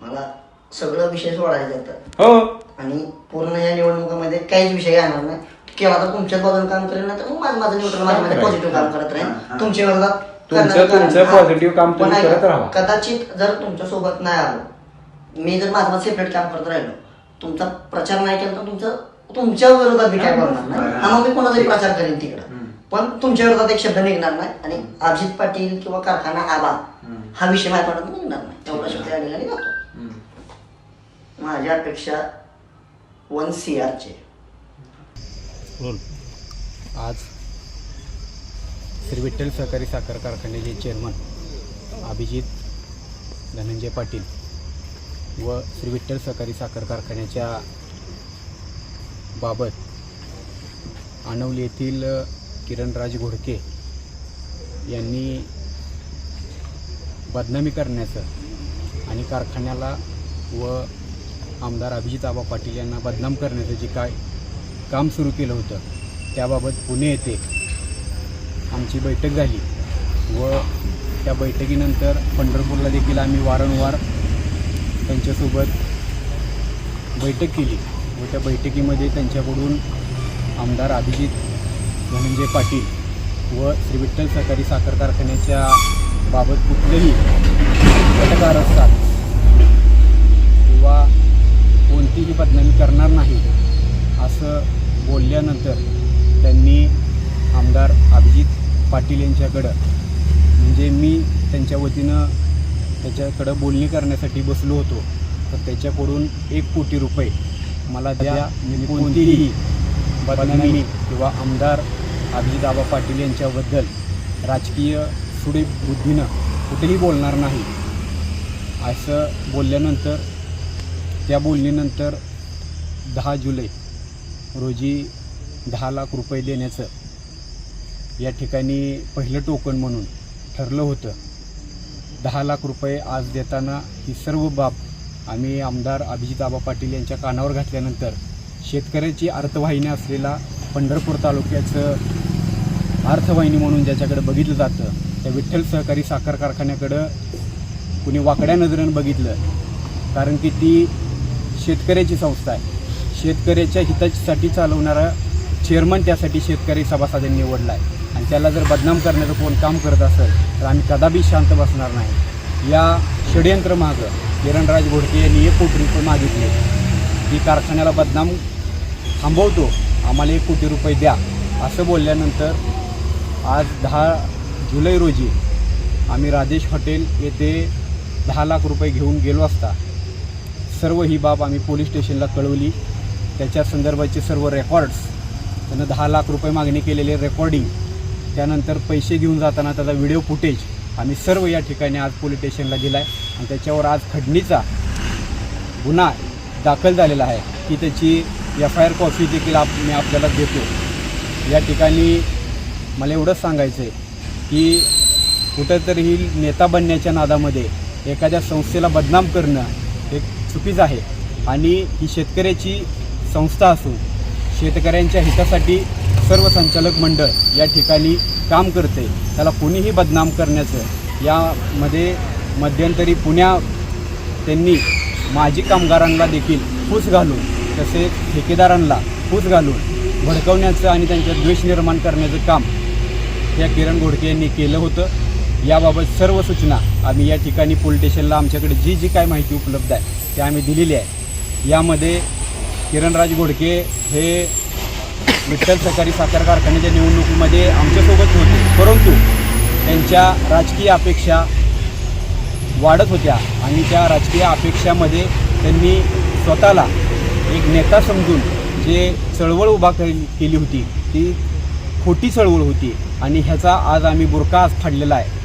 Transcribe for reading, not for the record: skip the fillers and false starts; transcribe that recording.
मला सगळं विषय सोडायचे जातात हो आणि पूर्ण या निवडणुकीमध्ये काहीच विषय येणार नाही. किंवा आता तुमच्याच बाजूने काम करेल ना तर मग माझं न्यूट्रल माझ्या पॉझिटिव्ह काम करत राहील. तुमच्या विरोधात तुमचं पॉझिटिव्ह काम पण तुम्ही करत राहा. कदाचित जर तुमच्या सोबत नाही आलो, मी जर माझं सेपरेट काम करत राहिलो, तुमचा प्रचार नाही केला तर तुमच्या विरोधात मी काय करणार नाही. हा मग मी कोणाचाही प्रचार करेन तिकडं, पण तुमच्या विरोधात एक शब्द निघणार नाही. आणि अभिजित पाटील किंवा कारखाना आबा हा विषय माझ्या तोंडातून निघणार नाही. एवढा शब्द या ठिकाणी जातो. माझी अपेक्षा 1 CR चे. आज श्री विठ्ठल सहकारी साखर कारखान्याचे चेअरमन अभिजित धनंजय पाटील व श्री विठ्ठल सहकारी साखर कारखान्याच्या बाबत आणवली येथील किरणराज घोडके यांनी बदनामी करण्याचं आणि कारखान्याला व आमदार अभिजित आबा पाटील यांना बदनाम करण्याचं जे काय काम सुरू केलं होतं त्याबाबत पुणे येथे आमची बैठक झाली व त्या बैठकीनंतर पंढरपूरला देखील आम्ही वारंवार त्यांच्यासोबत बैठक केली व त्या बैठकीमध्ये त्यांच्याकडून आमदार अभिजित धनंजय पाटील व श्री विठ्ठल सहकारी साखर कारखान्याच्या बाबत कुठलेही तक्रार असतात किंवा कोणतीही बदनामी करणार नाही असं बोलल्यानंतर त्यांनी आमदार अभिजित पाटील यांच्याकडं म्हणजे मी त्यांच्या वतीनं त्याच्याकडं बोलणी करण्यासाठी बसलो होतो तर त्याच्याकडून 1 कोटी रुपये मला द्या, मी कोणतीही बदनामी किंवा आमदार अभिजित आबा पाटील यांच्याबद्दल राजकीय सुडीबुद्धीनं कुठेही बोलणार नाही असं बोलल्यानंतर त्या बोलणीनंतर 10 जुलै रोजी 10 लाख रुपये देण्याचं या ठिकाणी पहिलं टोकन म्हणून ठरलं होतं. 10 लाख रुपये आज देताना ही सर्व बाब आम्ही आमदार अभिजित आबा पाटील यांच्या कानावर घातल्यानंतर शेतकऱ्याची अर्थवाहिनी असलेला पंढरपूर तालुक्याचं अर्थवाहिनी म्हणून ज्याच्याकडे बघितलं जातं त्या विठ्ठल सहकारी साखर कारखान्याकडं कुणी वाकड्या नजरेनं बघितलं, कारण की ती शेतकऱ्याची संस्था आहे. शेतकऱ्याच्या हितासाठी चालवणारा चेअरमन त्यासाठी शेतकरी सभासदांनी निवडला आहे आणि त्याला जर बदनाम करण्याचं कोण काम करत असेल तर आम्ही कदापि शांत बसणार नाही. या षडयंत्रमागं किरणराज घोडके यांनी 1 कोटी रुपये मागितले की कारखान्याला बदनाम थांबवतो, आम्हाला 1 कोटी रुपये द्या असं बोलल्यानंतर आज 10 जुलै रोजी आम्ही राजेश हॉटेल येथे 10 लाख रुपये घेऊन गेलो असता सर्व ही बाब आम्ही पोलीस स्टेशनला कळवली. त्याच्या संदर्भाचे सर्व रेकॉर्ड्स, त्यानं 10 लाख रुपये मागणी केलेले रेकॉर्डिंग, त्यानंतर पैसे घेऊन जाताना त्याचा व्हिडिओ फुटेज आम्ही सर्व या ठिकाणी आज पोलीस स्टेशनला दिला आहे आणि त्याच्यावर आज खंडणीचा गुन्हा दाखल झालेला आहे की त्याची FIR कॉपी देखील मी आपल्याला देतो. या ठिकाणी मला एवढंच सांगायचं आहे की कुठंतरी ही नेता बनण्याच्या नादामध्ये एखाद्या संस्थेला बदनाम करणं हे चुकीचं आहे आणि ही शेतकऱ्याची संस्था असून शेतकऱ्यांच्या हितासाठी सर्व संचालक मंडळ या ठिकाणी काम करते. त्याला कोणीही बदनाम करण्याचं यामध्ये मध्यंतरी पुण्यात त्यांनी माजी कामगारांना देखील फूस घालून तसेच ठेकेदारांना फूस घालून भडकवण्याचं आणि त्यांच्यात द्वेष निर्माण करण्याचं काम या किरण घोडके यांनी केलं होतं. याबाबत सर्व सूचना आम्ही या ठिकाणी पोलीस स्टेशनला आमच्याकडे जी काय माहिती उपलब्ध आहे ते आम्ही दिलेली आहे. यामध्ये किरणराज घोडके हे विठ्ठल सहकारी साखर कारखान्याच्या निवडणुकीमध्ये आमच्यासोबत होते, परंतु त्यांच्या राजकीय अपेक्षा वाढत होत्या आणि त्या राजकीय अपेक्षामध्ये त्यांनी स्वतःला एक नेता समजून जे चळवळ उभा केली होती ती खोटी चळवळ होती आणि ह्याचा आज आम्ही बुरका आज फाडलेला आहे.